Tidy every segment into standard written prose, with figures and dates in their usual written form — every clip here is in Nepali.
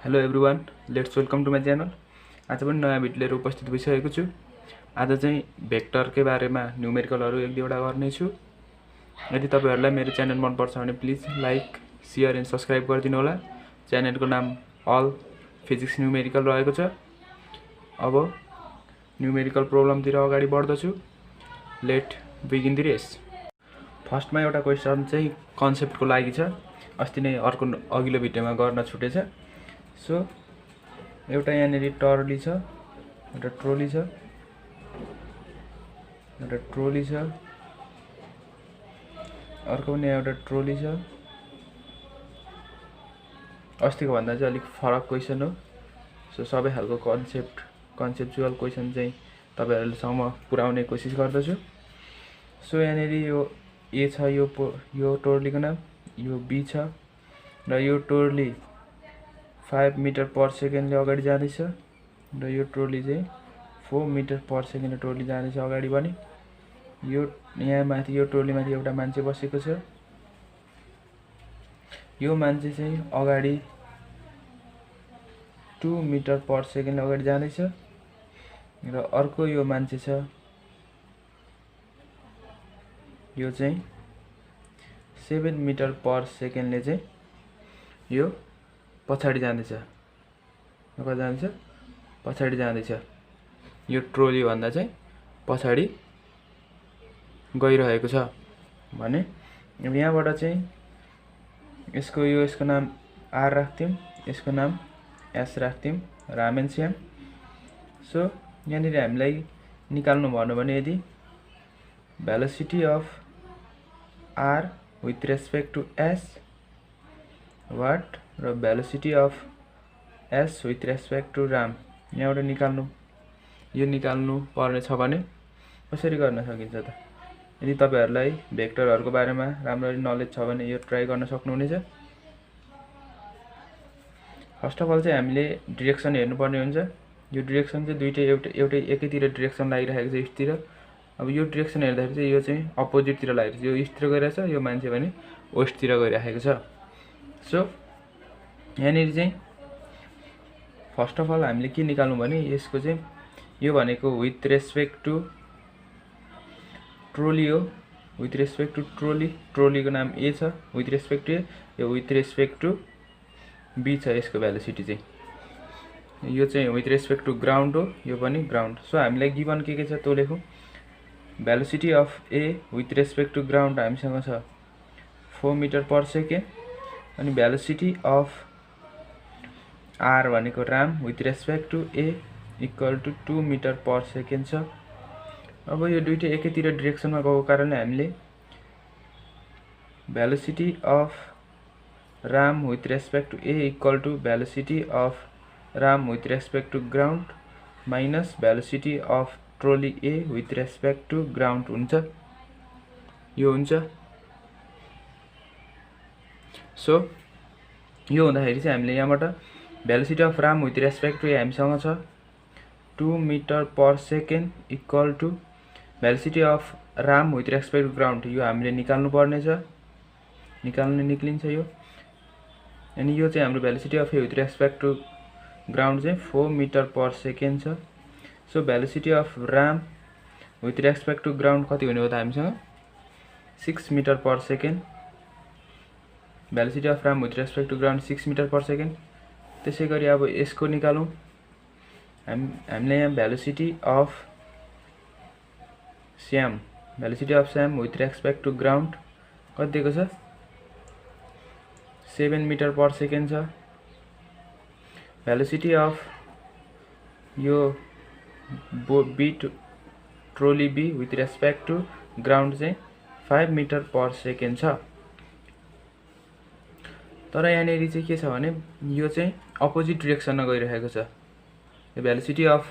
Hello everyone, let's welcome to my channel. आज पनि नयाँ भिडियो लिएर उपस्थित भइसकेको छु। आज चाहिँ भेक्टरकै बारेमा न्युमेरिकलहरू एक दुईवटा गर्नेछु। यदि तपाईँहरूलाई मेरो च्यानल मनपर्छ भने please like, share and subscribe गरिदिनु होला। च्यानलको नाम अल फिजिक्स न्युमेरिकल रहेको छ। अब न्युमेरिकल प्रोब्लमतिर अगाडि बढ्दछु। Let begin the race. फर्स्टमा एउटा क्वेसन चाहिँ कन्सेप्टको लागि छ। अस्ति नै अघिल्लो भिडियोमा गर्न छुटेछ। सो एउटा यहाँनिर टर्ली छ, एउटा ट्रोली छ, एउटा ट्रोली छ, अर्को पनि एउटा ट्रोली छ। अस्तिको भन्दा चाहिँ अलिक फरक क्वेसन हो। सो सबै खालको कन्सेप्चुअल क्वेसन चाहिँ तपाईहरुसम्म पुर्याउने कोसिस गर्दछु। सो यहाँनिर यो ए छ, यो टोर्लीको नाम, यो बी छ र यो टोर्ली 5 मिटर पर सेकेन्डले अगाडि जाँदैछ र यो ट्रोली चाहिँ 4 मिटर पर सेकेन्डले ट्रोली जाँदैछ अगाडि पनि। यो यहाँ माथि यो ट्रोलीमाथि एउटा मान्छे बसेको छ। यो मान्छे चाहिँ अगाडि 2 मिटर पर सेकेन्डले अगाडि जाँदैछ र अर्को यो मान्छे छ, यो चाहिँ 7 मिटर पर सेकेन्डले चाहिँ यो पछाडि जाँदैछ। कता जाँदैछ? पछाडि जाँदैछ। यो ट्रोली भन्दा चाहिँ पछाडि गइरहेको छ भने अब यहाँबाट चाहिँ यसको नाम आर राख्थ्यौं, यसको नाम एस राख्थ्यौं, राम एन्ड श्याम। सो यहाँनिर हामीलाई निकाल्नु भन्नु भने यदि velocity of R with respect to S what र velocity of S with respect to Ram यहाँबाट निकाल्नु पर्ने छ भने कसरी गर्न सकिन्छ त? यदि तपाईहरुलाई भेक्टरहरुको बारेमा राम्ररी नलेज छ भने यो ट्राई गर्न सक्नुहुनेछ। फर्स्ट अफ अल चाहिँ हामीले डाइरेक्सन हेर्नुपर्ने हुन्छ। यो डाइरेक्सन चाहिँ एउटै एकैतिर डाइरेक्सन लागिरहेको छ, ईस्टतिर। अब यो डाइरेक्सन हेर्दाखेरि चाहिँ यो चाहिँ अपोजिटतिर लागिरहेको छ, यो ईस्टतिर गइरहेछ, यो मान्छे भने वेस्टतिर गइरहेको छ। सो यहाँनिर चाहिँ फर्स्ट अफ अल हामीले के निकाल्नु भने यसको चाहिँ यो भनेको विथ रेस्पेक्ट टु ट्रोली हो, विथ रेस्पेक्ट टु ट्रोलीको नाम ए छ, विथ रेस्पेक्ट टु ए, यो विथ रेस्पेक्ट टु बी छ। यसको भेलोसिटी चाहिँ यो चाहिँ विथ रेस्पेक्ट टु ग्राउन्ड हो, यो पनि ग्राउन्ड। सो हामीलाई गिभन के छ त्यो लेखौँ। Velocity of A with respect to ground हामीसँग छ 4 मिटर पर सेकेन्ड अनि भेलोसिटी अफ आर भनेको Ram with respect to A equal to 2 metre per second छ। अब यो दुईटै एकैतिर डाइरेक्सनमा गएको कारणले हामीले velocity of Ram with respect to A equal to velocity of Ram with respect to ground minus velocity of trolley A with respect to ground हुन्छ। यो हुन्छ। सो यो हुँदाखेरि चाहिँ हामीले यहाँबाट velocity of Ram with respect to A हामीसँग छ 2 metre per second equal to velocity of Ram with respect to ground, यो हामीले निकाल्नु पर्ने छ। निक्लिन्छ यो। अनि यो चाहिँ हाम्रो velocity of A with respect to ground चाहिँ 4 मिटर पर सेकेन्ड छ। So velocity of Ram with respect to ground कति हुने हो त हामीसँग 6 metre per second. Velocity of Ram with respect to ground 6 metre per second. त्यसै गरी अब यसको निकालौँ। हामीले यहाँ velocity of Shyam with respect to ground कति दिएको छ 7 मिटर पर सेकेन्ड छ। भेलोसिटी अफ यो trolley B with respect to ground चाहिँ 5 मिटर पर सेकेन्ड छ। तर यहाँनिर चाहिँ के छ भने यो चाहिँ अपोजिट डाइरेक्सनमा गइरहेको छ। यो velocity of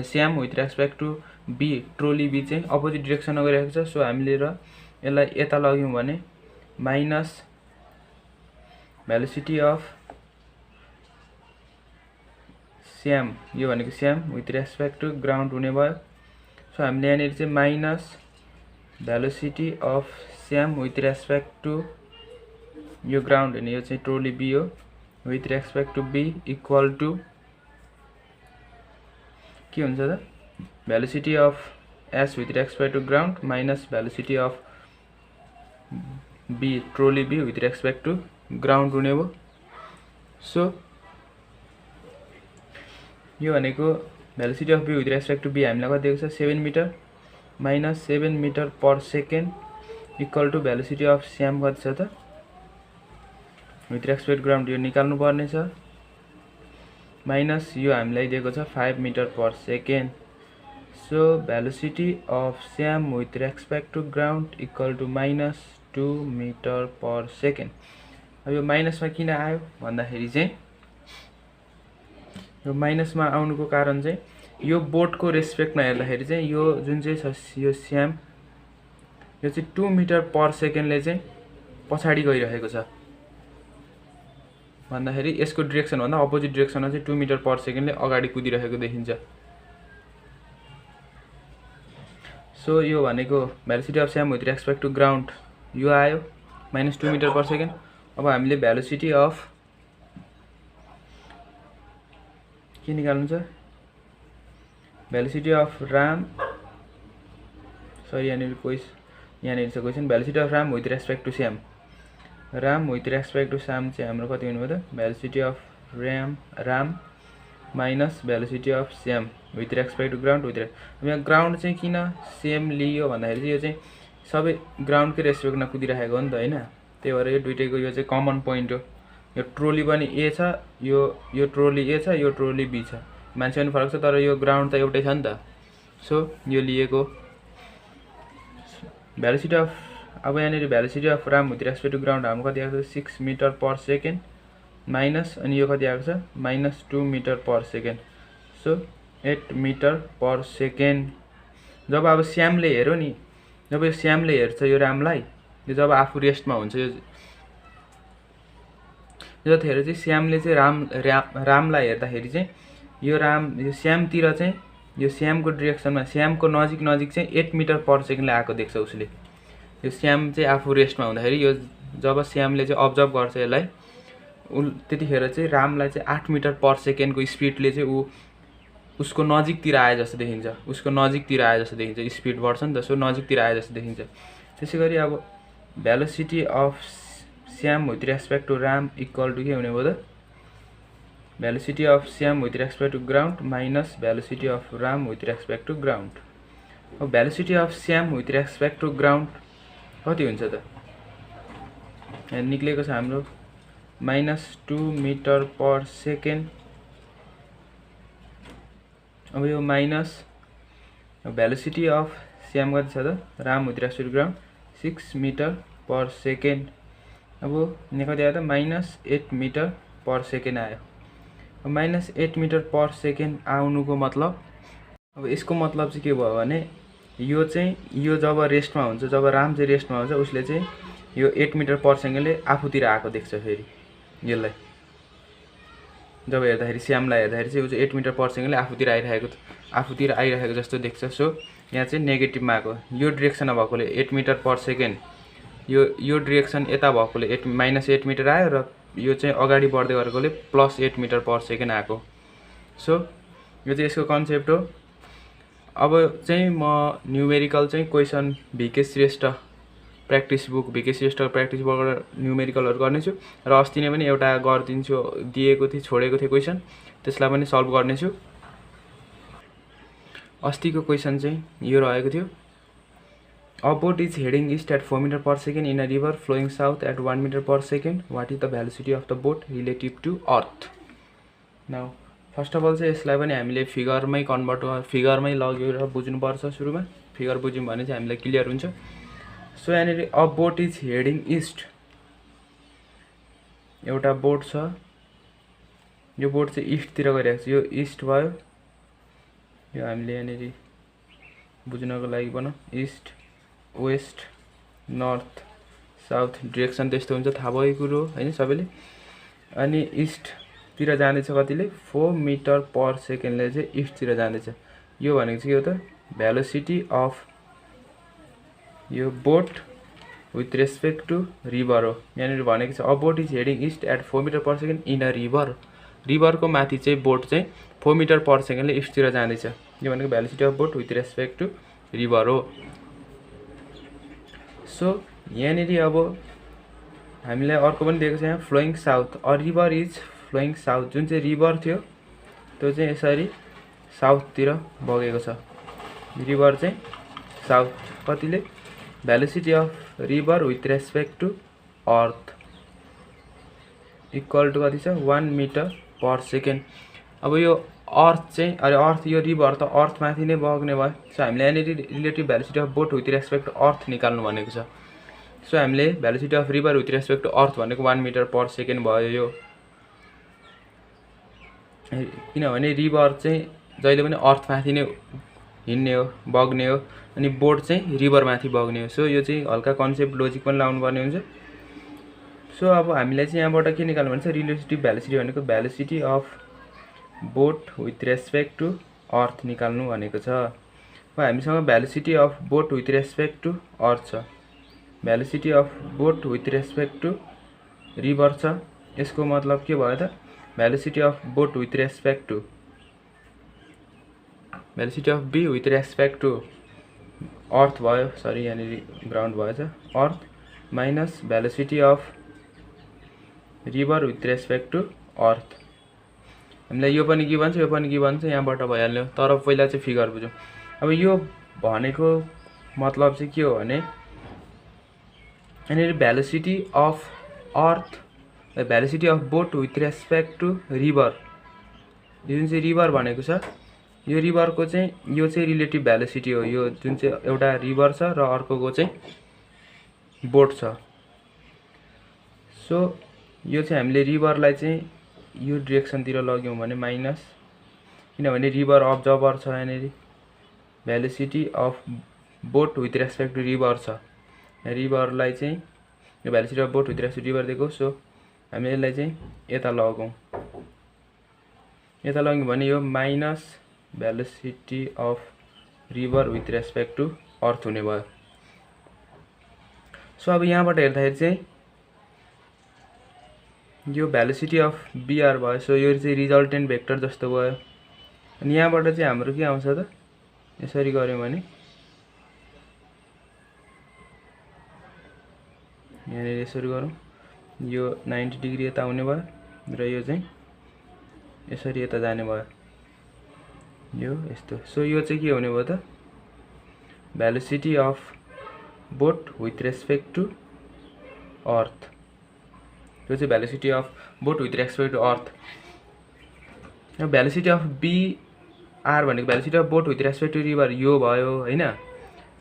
Shyam with respect to B trolley B चाहिँ अपोजिट डाइरेक्सनमा गइरहेको छ। सो हामीले र यसलाई यता लग्यौँ भने माइनस भेलोसिटी अफ श्याम, यो भनेको Shyam with respect to ground हुने भयो। सो हामीले यहाँनिर चाहिँ minus velocity of Shyam with respect to यो ग्राउन्ड हुने, यो चाहिँ ट्रोली बी हो, with respect to b equal to के हुन्छ त velocity of s with respect to ground minus velocity of b trolley b with respect to ground हुने भयो। सो यो भनेको velocity of b with respect to b हामीलाई कति दिएको छ 7 metre minus 7 metre per second equal to velocity of Shyam कति छ त with respect ground यो निकाल्नु पर्ने छ माइनस यो हामीलाई दिएको छ 5 metre per second. So velocity of Shyam with respect to ground equal to minus 2 metre per second. अब यो माइनसमा किन आयो भन्दाखेरि चाहिँ यो माइनसमा आउनुको कारण चाहिँ यो बोटको रेस्पेक्टमा हेर्दाखेरि चाहिँ यो जुन चाहिँ छ यो श्याम यो चाहिँ 2 मिटर पर सेकेन्डले चाहिँ पछाडी गइरहेको छ भन्दाखेरि यसको डाइरेक्सन भन्दा अपोजिट डाइरेक्सनमा चाहिँ 2 मिटर पर सेकेन्डले अगाडि कुदिरहेको देखिन्छ। सो यो भनेको velocity of Shyam with respect to ground यो आयो माइनस 2 मिटर पर सेकेन्ड। अब हामीले velocity of के निकाल्नु छ velocity of ram सरी यहाँनिर question velocity of ram with respect to Shyam Ram with respect to Shyam चाहिँ हाम्रो कति हुनुभयो त velocity of ram minus velocity of Shyam with respect to ground अब यहाँ ग्राउन्ड चाहिँ किन सेम लियो भन्दाखेरि चाहिँ यो चाहिँ सबै ग्राउन्डकै रेस्पेक्टमा कुदिरहेको हो नि त हैन, त्यही भएर यो दुईटैको यो चाहिँ कमन पोइन्ट हो। यो ट्रोली पनि ए छ, यो ट्रोली ए छ, यो ट्रोली बी छ, मान्छे पनि फरक छ तर यो ग्राउन्ड त एउटै छ नि त। सो यो लिएको velocity of अब यहाँनिर velocity of ram with respect to ground हाम्रो कति आएको छ 6 मिटर पर सेकेन्ड माइनस अनि यो कति आएको छ minus 2 metre per second. So 8 metre per second. जब अब श्यामले हेर्यो नि, जब यो श्यामले हेर्छ यो रामलाई, यो जब आफू रेस्टमा हुन्छ यो जतिखेर चाहिँ श्यामले चाहिँ रामलाई हेर्दाखेरि चाहिँ यो श्यामतिर चाहिँ यो श्यामको डिरेक्सनमा श्यामको नजिक चाहिँ 8 मिटर पर सेकेन्डले आएको देख्छ उसले। यो श्याम चाहिँ आफू रेस्टमा हुँदाखेरि यो जब श्यामले चाहिँ अब्जर्भ गर्छ यसलाई त्यतिखेर चाहिँ रामलाई चाहिँ 8 मिटर पर सेकेन्डको स्पिडले चाहिँ उसको नजिकतिर आए जस्तो देखिन्छ, उसको नजिकतिर आए जस्तो देखिन्छ, स्पिड बढ्छ नि त, सो नजिकतिर आए जस्तो देखिन्छ। त्यसैगरी अब velocity of Shyam with respect to ram equal to के हुने भयो त velocity of Shyam with respect to ground minus velocity of ram with respect to ground। अब velocity of Shyam with respect to ground कति हुन्छ त यहाँ निक्लेको छ हाम्रो माइनस 2 मिटर पर सेकेन्ड। अब यो माइनस velocity of श्याम कति छ त Ram with respect to ground 6 metre per second. अब यहाँ कति आयो त माइनस 8 मिटर पर सेकेन्ड आयो। अब माइनस 8 मिटर पर सेकेन्ड आउनुको मतलब अब यसको मतलब चाहिँ के भयो भने यो चाहिँ यो जब रेस्टमा हुन्छ, जब राम चाहिँ रेस्टमा हुन्छ उसले चाहिँ यो 8 मिटर पर सेकेन्डले आफूतिर आएको देख्छ। फेरि यसलाई जब हेर्दाखेरि श्यामलाई हेर्दाखेरि चाहिँ उ चाहिँ 8 मिटर पर सेकेन्डले आफूतिर आइरहेको जस्तो देख्छ। सो यहाँ चाहिँ नेगेटिभमा आएको, यो डिरेक्सनमा भएकोले 8 मिटर पर सेकेन्ड, यो डिरेक्सन यता भएकोले माइनस 8 मिटर आयो र यो चाहिँ अगाडि बढ्दै गरेकोले प्लस 8 मिटर पर सेकेन्ड आएको। सो यो चाहिँ यसको कन्सेप्ट हो। अब चाहिँ म न्युमेरिकल चाहिँ question V K Shrestha practice book प्र्याक्टिसबाट न्युमेरिकलहरू गर्नेछु र अस्ति नै पनि एउटा गरिदिन्छु, दिएको थिएँ छोडेको थिएँ क्वेसन, त्यसलाई पनि सल्भ गर्नेछु। अस्तिको क्वेसन चाहिँ यो रहेको थियो, A boat is heading east at 4 meters per second in a river flowing south at 1 meter per second. What is the velocity of the boat relative to earth? Now, first of all चाहिँ यसलाई पनि हामीले फिगरमै कन्भर्ट फिगरमै लगेर बुझ्नुपर्छ। सुरुमा फिगर बुझ्यौँ भने चाहिँ हामीलाई क्लियर हुन्छ। सो यहाँनिर a boat is heading east, एउटा बोट छ, यो बोट चाहिँ इस्टतिर गइरहेको छ, यो इस्ट भयो। यो हामीले यहाँनिर बुझ्नको लागि बनाऊ east west north south direction त्यस्तो हुन्छ, थाहा भएको कुरो हैन सबैले। अनि इस्टतिर जाँदैछ कतिले 4 मिटर पर सेकेन्डले चाहिँ इस्टतिर जाँदैछ। यो भनेको चाहिँ के हो त भेलोसिटी अफ यो boat with respect to river हो। यहाँनिर भनेको छ a boat is heading east at 4 metre per second in a river. रिभरको माथि चाहिँ बोट चाहिँ 4 मिटर पर सेकेन्डले इस्टतिर जाँदैछ। यो भनेको velocity of boat with respect to river हो। सो यहाँनिर अब हामीलाई अर्को पनि दिएको छ यहाँ flowing south. A river is flowing south. जुन चाहिँ रिभर थियो त्यो चाहिँ यसरी साउथतिर बगेको छ। रिभर चाहिँ साउथ कतिले velocity of river with respect to earth equal to कति छ 1 मिटर पर सेकेन्ड। अब यो अर्थ चाहिँ अर्थ यो रिभर त अर्थमाथि नै बग्ने भयो। सो हामीले यहाँनिर relative velocity of boat with respect to earth निकाल्नु भनेको छ। सो हामीले velocity of river with respect to earth भनेको 1 मिटर पर सेकेन्ड भयो यो। किनभने रिभर चाहिँ जहिले पनि अर्थमाथि नै हिँड्ने हो बग्ने हो अनि बोट चाहिँ रिभरमाथि बग्ने हो। सो यो चाहिँ हल्का कन्सेप्ट लोजिक पनि लाउनु पर्ने हुन्छ। सो अब हामीलाई चाहिँ यहाँबाट के निकाल्नु भन्छ रिलेटिभ भेलोसिटी भनेको velocity of boat with respect to earth निकाल्नु भनेको छ। अब हामीसँग velocity of boat with respect to earth छ, velocity of boat with respect to river छ। यसको मतलब के भयो त velocity of boat with respect to velocity of B with respect to earth भयो। सरी यहाँनिर ग्राउन्ड भएछ earth minus velocity of river with respect to earth. हामीलाई यो पनि गिभन छ यो पनि गिभन छ यहाँबाट भइहाल्यो। तर पहिला चाहिँ फिगर बुझौँ। अब यो भनेको मतलब चाहिँ के हो भने यहाँनिर velocity of earth velocity of boat with respect to river, जुन चाहिँ रिभर भनेको छ यो रिभरको चाहिँ यो चाहिँ रिलेटिभ भेलोसिटी हो। यो जुन चाहिँ एउटा रिभर छ र अर्कोको चाहिँ बोट छ। सो यो चाहिँ हामीले रिभरलाई चाहिँ यो डिरेक्सनतिर लग्यौँ भने माइनस, किनभने रिभर अब्जर्भर छ यहाँनिर velocity of boat with respect to river छ। रिभरलाई चाहिँ यो velocity of boat with respect to river दिएको। सो हामी यसलाई चाहिँ यता लगौँ, यता लग्यौँ भने यो minus velocity of river with respect to earth हुने भयो। सो अब यहाँबाट हेर्दाखेरि चाहिँ यो भेलोसिटी अफ बिआर भयो। सो यो चाहिँ रिजल्टेन्ट भेक्टर जस्तो भयो। अनि यहाँबाट चाहिँ हाम्रो के आउँछ त यसरी गऱ्यौँ भने यहाँनिर यसरी गरौँ यो 90 डिग्री यता आउने भयो र यो चाहिँ यसरी यता जाने भयो यो यस्तो। सो यो चाहिँ के हुने भयो त velocity of boat with respect to earth. यो चाहिँ velocity of boat with respect to earth. Velocity of B R भनेको velocity of boat with respect to river यो भयो हैन।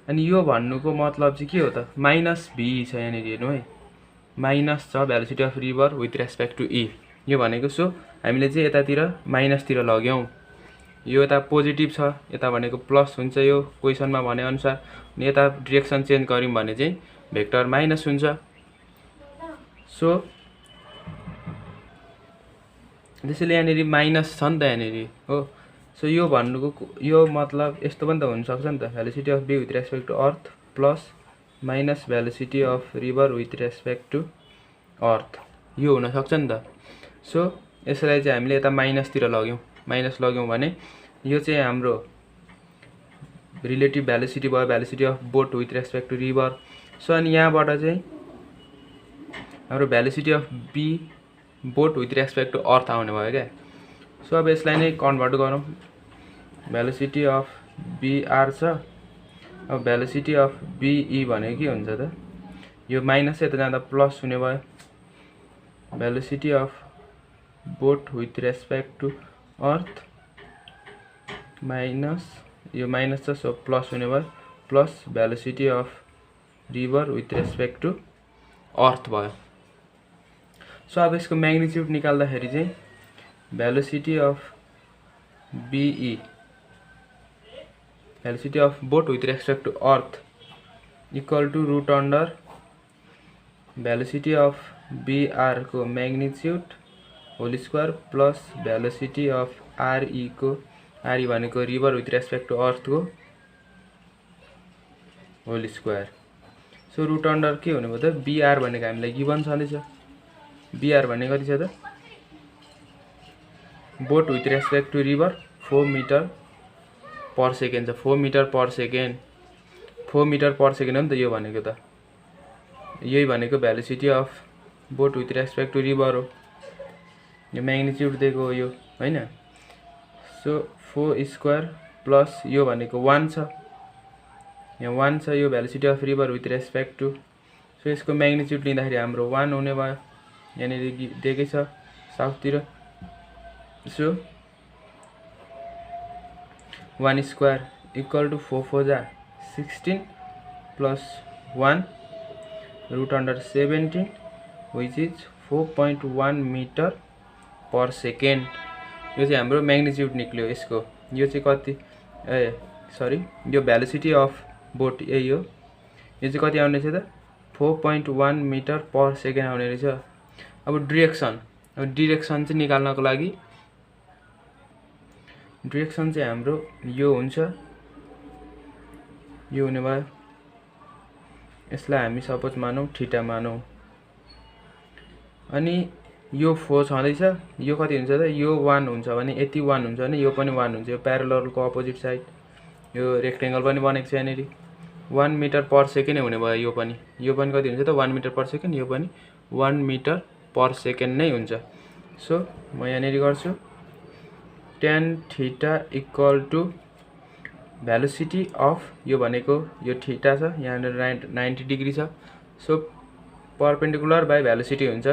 अनि यो भन्नुको मतलब चाहिँ के हो त माइनस भी छ यहाँनिर हेर्नु है माइनस छ velocity of river with respect to E यो भनेको। सो हामीले चाहिँ यतातिर माइनसतिर लग्यौँ, यो यता पोजिटिभ छ यता भनेको प्लस हुन्छ यो क्वेसनमा भनेअनुसार। अनि यता डिरेक्सन चेन्ज गऱ्यौँ भने चाहिँ भेक्टर माइनस हुन्छ। सो त्यसैले यहाँनिर माइनस छ नि त यहाँनिर हो। सो यो भन्नुको यो मतलब यस्तो पनि त हुनसक्छ नि त velocity of B with respect to earth plus minus velocity of river with respect to earth यो हुनसक्छ नि त। सो यसलाई चाहिँ हामीले यता माइनसतिर लग्यौँ, माइनस लग्यौँ भने यो चाहिँ हाम्रो रिलेटिभ भेलोसिटी भयो velocity of boat with respect to river. So अनि यहाँबाट चाहिँ हाम्रो velocity of B boat with respect to earth आउने भयो क्या। सो अब यसलाई नै कन्भर्ट गरौँ, भेलोसिटी अफ बिआर छ। अब भेलोसिटी अफ बिई भनेको के हुन्छ त यो माइनस यता जाँदा प्लस हुने भयो। Velocity of boat with respect to earth minus यो माइनस छ सो प्लस हुने भयो plus velocity of river with respect to earth भयो। सो अब यसको म्याग्निट्युड निकाल्दाखेरि चाहिँ velocity of B E velocity of boat with respect to earth equal to root under velocity of B R को magnitude whole square plus velocity of R E को आरई भनेको river with respect to earth को whole square. So so root under के हुने भयो त बीआर भनेको हामीलाई गिभन छँदैछ। बीआर भने कति छ त boat with respect to river 4 metre per second छ। 4 metre per second 4 metre per second हो नि त यो भनेको त। यही भनेको velocity of boat with respect to river हो। यो म्याग्निट्युड दिएको हो यो हैन। सो 4 स्क्वायर प्लस यो भनेको 1 छ, यहाँ 1 छ यो velocity of river with respect to. So यसको म्याग्निट्युड लिँदाखेरि हाम्रो 1 हुने भयो। यहाँनिर दिएकै छ साउथतिर। सो 1 स्क्वायर इक्वल टु 4 4 जा 16 plus 1 root under 17 which is 4.1 metre per second. यो चाहिँ हाम्रो म्याग्निट्युड निक्ल्यो यसको। यो चाहिँ कति सरी यो भेलोसिटी अफ बोट यही हो। यो चाहिँ कति आउने रहेछ त 4.1 मिटर पर सेकेन्ड आउने रहेछ। अब डिरेक्सन चाहिँ निकाल्नको लागि डिरेक्सन चाहिँ हाम्रो यो हुन्छ, यो हुने भयो। यसलाई हामी सपोज मानौँ थीटा मानौँ। अनि यो 4 छँदैछ, यो कति हुन्छ त यो 1 हुन्छ भने यति 1 हुन्छ भने यो पनि 1 हुन्छ। यो प्यारललको अपोजिट साइड यो रेक्टेंगल पनि बनेको छ यहाँनिर 1 मिटर पर सेकेन्ड हुने भयो। यो पनि कति हुन्छ त 1 मिटर पर सेकेन्ड, यो पनि 1 मिटर पर सेकेन्ड नै हुन्छ। सो म यहाँनिर गर्छु tan theta equal to velocity of यो भनेको यो थीटा छ यहाँनिर 90 डिग्री छ। सो परपेन्डिकुलर बाई भेलोसिटी हुन्छ,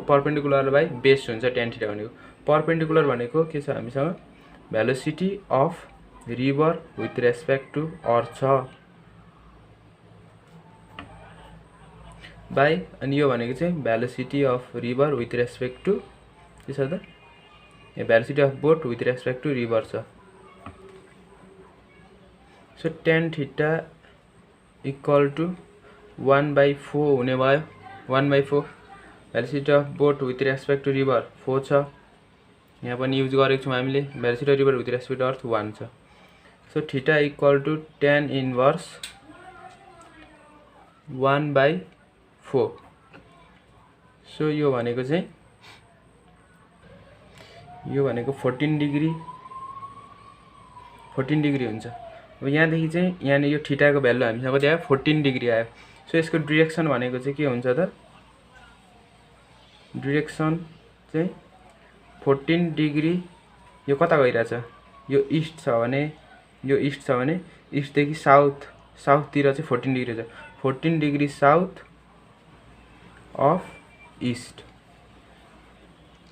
परपेन्डिकुलर बाई बेस हुन्छ tan थीटा भनेको। परपेन्डिकुलर भनेको के छ हामीसँग velocity of river with respect to earth छ बाई अनि यो भनेको चाहिँ velocity of river with respect to के छ त यो velocity of boat with respect to river छ। So tan theta equal to 1/4 हुने भयो। 1/4 velocity of boat with respect to river 4 छ, यहाँ पनि युज गरेको छौँ हामीले। Velocity of river with respect to earth 1 छ। So theta equal to tan inverse 1/4। So यो भनेको चाहिँ यो भनेको 14 डिग्री हुन्छ। अब यहाँदेखि चाहिँ यहाँनिर यो थीटाको भ्यालु हामीसँग कति आयो 14 डिग्री आयो। सो यसको डिरेक्सन भनेको चाहिँ के हुन्छ त डिरेक्सन चाहिँ 14 डिग्री यो कता गइरहेछ यो इस्ट छ भने इस्टदेखि साउथतिर चाहिँ 14 डिग्री छ। 14 डिग्री साउथ अफ इस्ट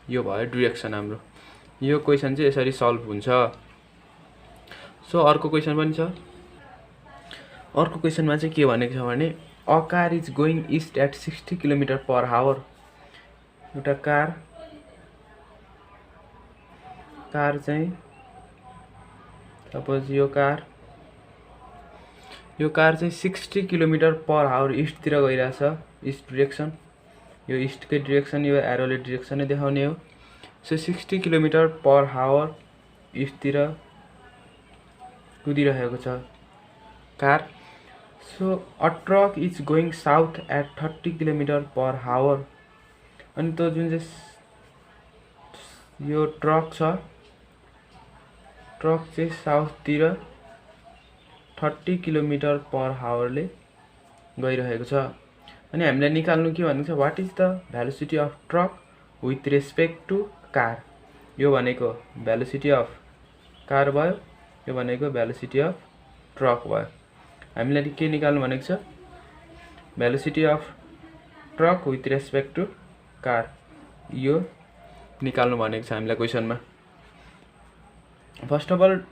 यो भयो डिरेक्सन हाम्रो। यो क्वेसन चाहिँ यसरी सल्भ हुन्छ। सो अर्को क्वेसन पनि छ। अर्को क्वेसनमा चाहिँ के भनेको छ भने a car is going east at 60 kilometre per hour. एउटा कार चाहिँ सपोज यो कार चाहिँ 60 किलोमिटर पर आवर इस्टतिर गइरहेछ। इस्ट डिरेक्सन यो इस्टकै डिरेक्सन यो एरोले डिरेक्सन नै देखाउने हो। सो 60 किलोमिटर पर आवर इस्टतिर कुदिरहेको छ car. So a truck is going south at 30 kilometre per hour. अनि त्यो जुन चाहिँ यो ट्रक छ ट्रक चाहिँ साउथतिर 30 किलोमिटर पर आवरले गइरहेको छ। अनि हामीलाई निकाल्नु के भनेको छ what is the velocity of truck with respect to car. यो भनेको भेलोसिटी अफ कार भयो, यो भनेको भेलोसिटी अफ ट्रक भयो। हामीलाई के निकाल्नु भनेको छ velocity of truck with respect to car यो निकाल्नु भनेको छ हामीलाई क्वेसनमा। फर्स्ट अफ अल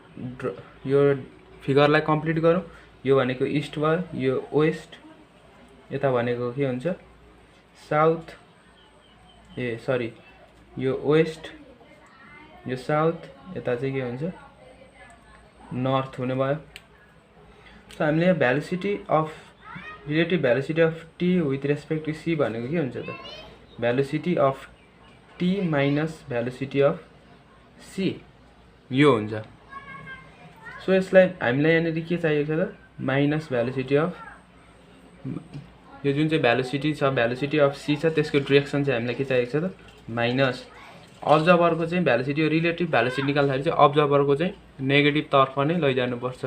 यो फिगरलाई कम्प्लिट गरौँ। यो भनेको इस्ट भयो, यो वेस्ट, यता भनेको के हुन्छ साउथ सरी यो वेस्ट यो साउथ, यता चाहिँ के हुन्छ नर्थ हुने भयो। सो हामीले velocity of relative velocity of T with respect to C भनेको के हुन्छ त velocity of T minus velocity of C यो हुन्छ। सो यसलाई हामीलाई यहाँनिर के चाहिएको छ त माइनस भेलोसिटी अफ यो जुन चाहिँ भेलोसिटी छ, भेलोसिटी अफ सी छ, त्यसको डिरेक्सन चाहिँ हामीलाई के चाहिएको छ त माइनस अब्जर्भरको चाहिँ भेलोसिटी, रिलेटिभ भेलोसिटी निकाल्दाखेरि चाहिँ अब्जर्भरको चाहिँ नेगेटिभ तर्फ नै लैजानुपर्छ।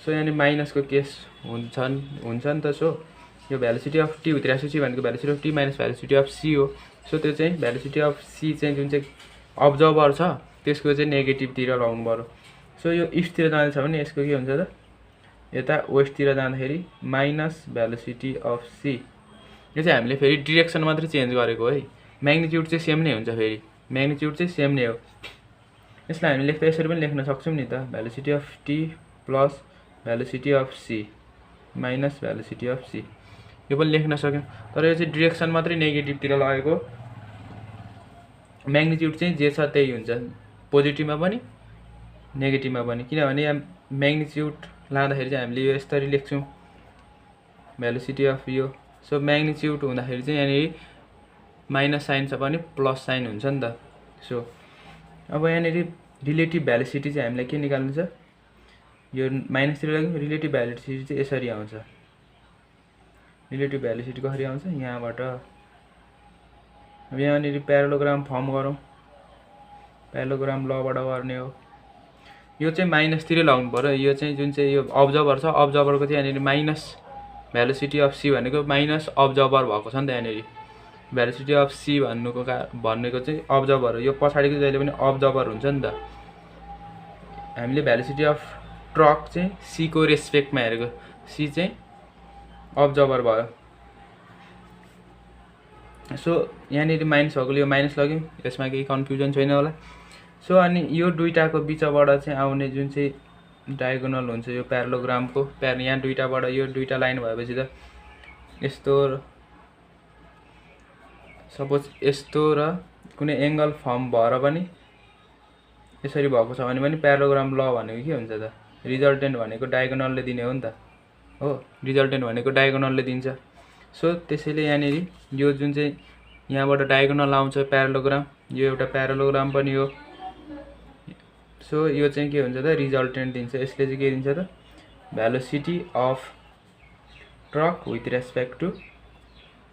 सो यहाँनिर माइनसको केस हुन्छ नि त। सो यो velocity of T with respect C भनेको velocity of T minus velocity of C हो। सो त्यो चाहिँ भेलोसिटी अफ सी चाहिँ जुन चाहिँ अब्जर्भर छ त्यसको चाहिँ नेगेटिभतिर लाउनु पर्यो। सो यो इस्टतिर जाँदैछ भने यसको के हुन्छ त यता वेस्टतिर जाँदाखेरि माइनस भेलोसिटी अफ सी। यो चाहिँ हामीले फेरि डिरेक्सन मात्रै चेन्ज गरेको है, म्याग्निट्युड चाहिँ सेम नै हुन्छ, फेरि म्याग्निट्युड चाहिँ सेम नै हो। यसलाई हामी लेख्दा यसरी पनि लेख्न सक्छौँ नि त, velocity of T plus velocity of C minus velocity of C, यो पनि लेख्न सक्यौँ। तर यो चाहिँ डिरेक्सन मात्रै नेगेटिभतिर लगेको, म्याग्निट्युड चाहिँ जे छ त्यही हुन्छ, पोजिटिभमा पनि नेगेटिभमा पनि। किनभने यहाँ म्याग्निट्युड लाँदाखेरि चाहिँ हामीले यो यसरी लेख्छौँ भेलोसिटी अफ यो। सो म्याग्निट्युड हुँदाखेरि चाहिँ यहाँनिर माइनस साइन छ भने प्लस साइन हुन्छ नि त। सो अब यहाँनिर रिलेटिभ भेलोसिटी चाहिँ हामीलाई के निकाल्नु छ, यो माइनसतिर लग्यो, रिलेटिभ भेलोसिटी चाहिँ यसरी आउँछ। रिलेटिभ भेलोसिटी कसरी आउँछ यहाँबाट। अब यहाँनिर प्यारालोग्राम फर्म गरौँ, प्यारालोग्राम लबाट गर्ने हो। यो चाहिँ माइनसतिर लाउनु पर्यो, यो चाहिँ जुन चाहिँ यो अब्जर्भर छ अब्जर्भरको चाहिँ यहाँनिर माइनस भेलोसिटी अफ सी भनेको माइनस अब्जर्भर भएको छ नि त। यहाँनिर भेलोसिटी अफ सी भनेको चाहिँ अब्जर्भर हो, यो पछाडिको जहिले पनि अब्जर्भर हुन्छ नि त। हामीले भेलोसिटी अफ ट्रक चाहिँ सी को रेस्पेक्टमा हेरेको, सी चाहिँ अब्जर्भर भयो। सो यहाँनिर माइनस भएकोले यो माइनस लग्यौँ, यसमा केही कन्फ्युजन छैन होला। सो अनि यो दुईटाको बिचबाट चाहिँ आउने जुन चाहिँ डायगोनल हुन्छ यो प्यारालोग्रामको, यहाँ दुईटाबाट यो दुईटा लाइन भएपछि त यस्तो सपोज यस्तो र कुनै एङ्गल फर्म भएर पनि यसरी भएको छ भने पनि प्यारालोग्राम ल भनेको के हुन्छ त, रिजल्टेन्ट भनेको डायगोनलले दिने हो नि त, हो रिजल्टेन्ट भनेको डायगोनलले दिन्छ। सो त्यसैले यहाँनिर यो जुन चाहिँ यहाँबाट डायगोनल आउँछ प्यारालोग्राम, यो एउटा प्यारालोग्राम पनि हो। सो यो चाहिँ के हुन्छ त रिजल्टेन्ट दिन्छ। यसले चाहिँ के दिन्छ त velocity of truck with respect to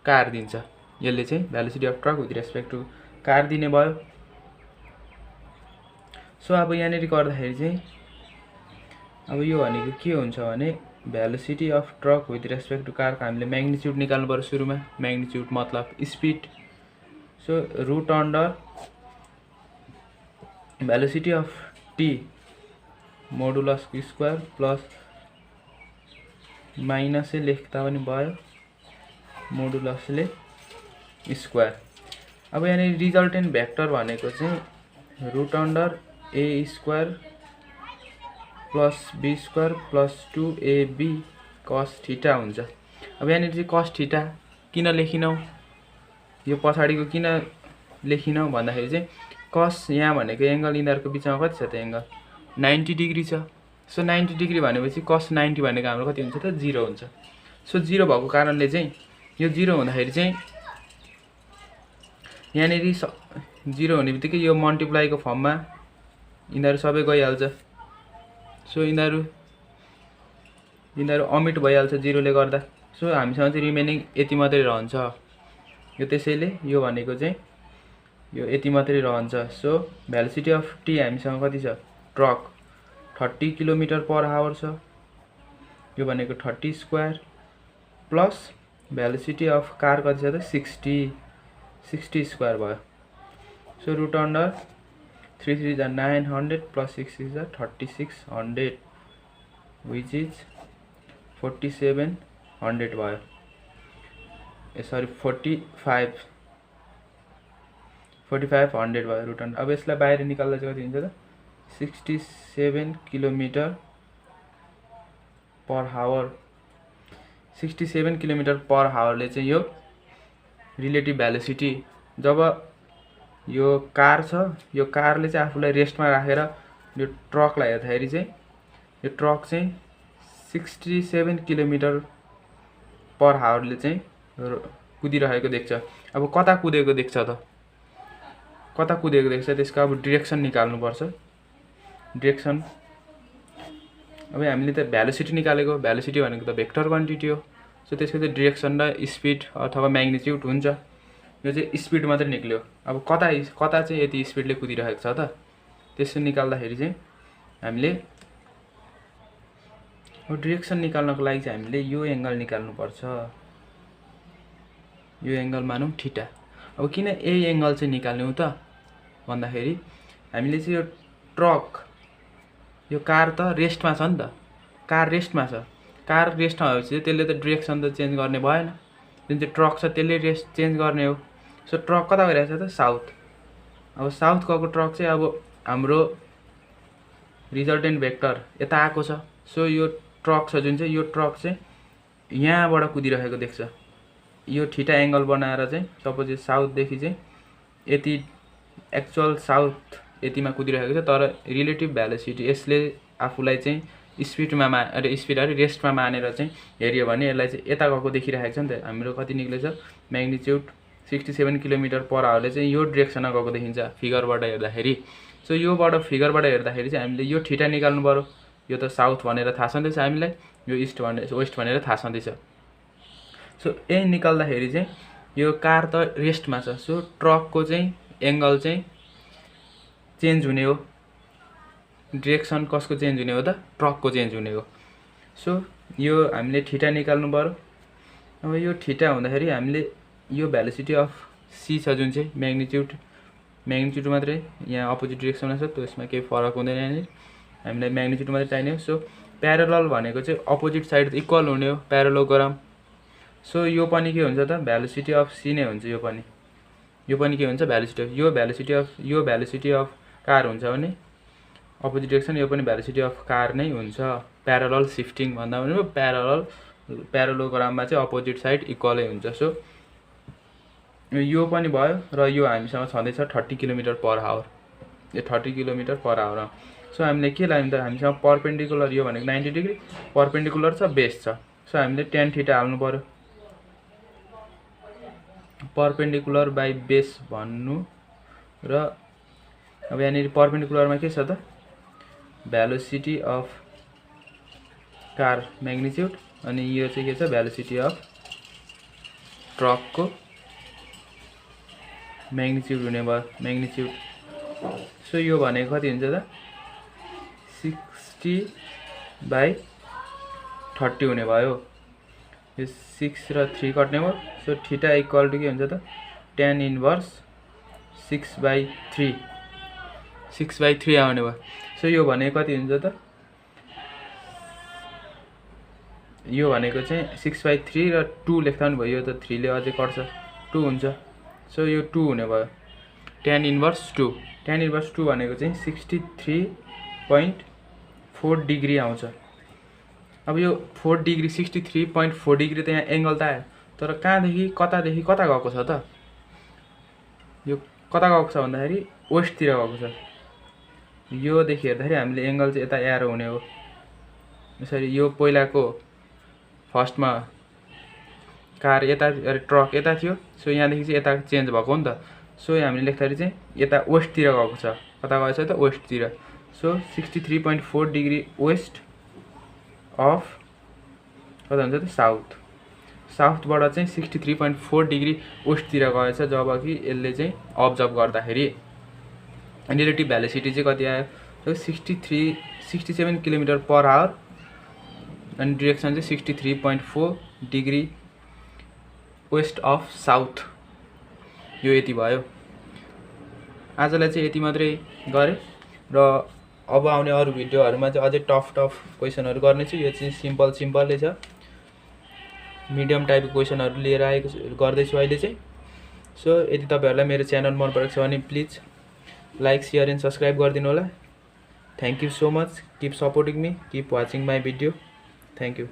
car दिन्छ। यसले चाहिँ velocity of truck with respect to car दिने भयो। सो अब यहाँनिर गर्दाखेरि चाहिँ अब यो भनेको के हुन्छ भने velocity of truck with respect to कारको हामीले म्याग्निट्युड निकाल्नु पर्यो सुरुमा, म्याग्निट्युड मतलब speed. So root under velocity of T modulus square plus माइनसै लेख्दा पनि भयो मोडुलसले स्क्वायर। अब यहाँनिर रिजल्टेन्ट भेक्टर भनेको चाहिँ root under A square plus B square plus 2ab cos theta हुन्छ। अब यहाँनिर चाहिँ कस थीटा किन लेखिनौँ, यो पछाडिको किन लेखिनौँ भन्दाखेरि चाहिँ कस यहाँ भनेको एङ्गल यिनीहरूको बिचमा कति छ त एङ्गल 90 डिग्री छ। सो 90 डिग्री भनेपछि कस 90 भनेको हाम्रो कति हुन्छ त 0 हुन्छ। सो 0 भएको कारणले चाहिँ यो 0 हुँदाखेरि चाहिँ यहाँनिर 0 हुने बित्तिकै यो मल्टिप्लाईको फर्ममा यिनीहरू सबै गइहाल्छ। सो यिनीहरू अमिट भइहाल्छ 0 ले गर्दा। सो हामीसँग चाहिँ रिमेनिङ यति मात्रै रहन्छ। यो त्यसैले यो भनेको चाहिँ यो यति मात्रै रहन्छ। सो भेलोसिटी अफ टी हामीसँग कति छ, ट्रक 30 किलोमिटर पर आवर छ, यो भनेको 30 square plus velocity of car कति छ त 60 स्क्वायर भयो। सो रुट अन्डर 3 3 जा 900 प्लस 6 6 जा 3600 विच इज 4700 भयो। सरी 4500 भयो रुट अन्डर। अब यसलाई बाहिर निकाल्दा चाहिँ कति हुन्छ त 67 किलोमिटर पर आवर। 67 किलोमिटर पर आवरले चाहिँ यो रिलेटिभ भेलोसिटी, जब यो कार छ यो कारले चाहिँ आफूलाई रेस्टमा राखेर यो ट्रकलाई हेर्दाखेरि चाहिँ यो ट्रक चाहिँ 67 किलोमिटर पर आवरले चाहिँ कुदिरहेको देख्छ। अब कता कुदेको देख्छ त, कता कुदेको देख्छ त्यसको अब डिरेक्सन निकाल्नुपर्छ। डिरेक्सन अब हामीले त भेलोसिटी निकालेको, भेलोसिटी भनेको त भेक्टर क्वान्टिटी हो। सो त्यसको चाहिँ डिरेक्सन र स्पिड अथवा म्याग्निट्युड हुन्छ। यो चाहिँ स्पिड मात्रै निक्ल्यो। अब कता चाहिँ यति स्पिडले कुदिरहेको छ त, त्यसो निकाल्दाखेरि चाहिँ हामीले डिरेक्सन निकाल्नको लागि चाहिँ हामीले यो एङ्गल निकाल्नुपर्छ। यो एङ्गल मानौँ थीटा। अब किन यही एङ्गल चाहिँ निकाल्ने हो त भन्दाखेरि हामीले चाहिँ यो ट्रक, यो कार त रेस्टमा छ नि त, कार रेस्टमा छ। कार रेस्टमा भएपछि चाहिँ त्यसले त डिरेक्सन त चेन्ज गर्ने भएन। जुन चाहिँ ट्रक छ त्यसले रेस्ट चेन्ज गर्ने हो। सो ट्रक कता गइरहेको छ त, साउथ। अब साउथ गएको ट्रक चाहिँ अब हाम्रो रिजल्टेन्ट भेक्टर यता आएको छ। सो यो ट्रक छ जुन चाहिँ, यो ट्रक चाहिँ यहाँबाट कुदिरहेको देख्छ। यो थीटा एङ्गल बनाएर चाहिँ सपोज यो साउथदेखि चाहिँ यति एक्चुअल साउथ यतिमा कुदिरहेको छ, तर रिलेटिभ भेलोसिटी यसले आफूलाई चाहिँ स्पिड रेस्टमा मानेर चाहिँ हेऱ्यो भने यसलाई चाहिँ यता गएको देखिरहेको छ नि त। हाम्रो कति निक्लेछ, म्याग्निट्युड 67 km/hले चाहिँ यो डिरेक्सनमा गएको देखिन्छ फिगरबाट हेर्दाखेरि। सो योबाट फिगरबाट हेर्दाखेरि चाहिँ हामीले यो थीटा निकाल्नु पर्यो। यो त साउथ भनेर थाहा छँदैछ हामीलाई, यो वेस्ट भनेर थाहा छँदैछ। सो यही निकाल्दाखेरि चाहिँ यो कार त रेस्टमा छ। सो ट्रकको चाहिँ एङ्गल चाहिँ चेन्ज हुने हो। डिरेक्सन कसको चेन्ज हुने हो त, ट्रकको चेन्ज हुने हो। सो यो हामीले थीटा निकाल्नु पर्यो। अब यो थीटा हुँदाखेरि हामीले यो भेलोसिटी अफ सी छ जुन चाहिँ म्याग्निट्युड मात्रै यहाँ अपोजिट डिरेक्सनमा छ, त्यसमा केही फरक हुँदैन। यहाँनिर हामीलाई म्याग्निट्युड मात्रै चाहिने हो। सो प्यारलल भनेको चाहिँ अपोजिट साइड इक्वल हुने हो, प्यारलोग्राम। सो यो पनि के हुन्छ त, भेलोसिटी अफ सी नै हुन्छ। यो पनि के हुन्छ, भेलोसिटी अफ यो भेलोसिटी अफ कार हुन्छ भने अपोजिट डिरेक्सन, यो पनि भेलोसिटी अफ कार नै हुन्छ। प्यारलल सिफ्टिङ भन्दा पनि प्यारलोग्राममा चाहिँ अपोजिट साइड इक्वलै हुन्छ। सो यो पनि भयो र यो हामीसँग छँदैछ 30 km/h। यो 30 km/h। सो हामीले के लाग्यो त, हामीसँग परपेन्डिकुलर, यो भनेको 90 डिग्री परपेन्डिकुलर छ, बेस छ। सो हामीले tan थीटा हाल्नु पर्यो। परपेन्डिकुलर बाई बेस भन्नु र अब यहाँनिर परपेन्डिकुलरमा के छ त, भेलोसिटी अफ कार म्याग्निट्युड, अनि यो चाहिँ के छ, भेलोसिटी अफ ट्रकको म्याग्निट्युड हुने भयो, म्याग्निट्युड। सो यो भनेको कति हुन्छ त, 60/30 हुने भयो। यो 6 र 3 कट्ने भयो। सो थीटा इक्वल टु के हुन्छ त, tan इन्भर्स 6/3 आउने भयो। सो यो भनेको कति हुन्छ त, यो भनेको चाहिँ 6/3 र 2 लेख्दा पनि भयो। यो त 3 ले अझै कट्छ, 2 हुन्छ। सो यो 2 हुने भयो, tan इन्भर्स 2। tan इन्भर्स 2 भनेको चाहिँ 63.4 डिग्री आउँछ। अब यो 4 डिग्री 63.4 डिग्री त यहाँ एङ्गल त आयो, तर कहाँदेखि कता गएको छ त, यो कता गएको छ भन्दाखेरि वेस्टतिर गएको छ। योदेखि हेर्दाखेरि हामीले एङ्गल चाहिँ यता एरो हुने हो। यसरी यो पहिलाको फर्स्टमा कार यता, ट्रक यता थियो। सो यहाँदेखि चाहिँ यता चेन्ज भएको हो नि त। सो हामीले लेख्दाखेरि चाहिँ यता वेस्टतिर गएको छ। कता गएको छ त, वेस्टतिर। सो 63.4 डिग्री वेस्ट अफ कता हुन्छ त, साउथबाट चाहिँ 63.4 डिग्री वेस्टतिर गएछ, जब कि यसले चाहिँ अब्जर्भ गर्दाखेरि रिलेटिभ भेलोसिटी चाहिँ कति आयो, 67 km/h, अनि डिरेक्सन चाहिँ 63.4 डिग्री वेस्ट अफ साउथ। यो यति भयो। आजलाई चाहिँ यति मात्रै गरेँ र अब आउने अरू भिडियोहरूमा चाहिँ अझै टफ क्वेसनहरू गर्नेछु। यो चाहिँ सिम्पलै छ, मिडियम टाइपको क्वेसनहरू लिएर गर्दैछु अहिले चाहिँ। सो यदि तपाईँहरूलाई मेरो च्यानल मन परेको छ भने please like, share and subscribe गरिदिनु होला। Thank you so much. Keep supporting me, keep watching my video. Thank you.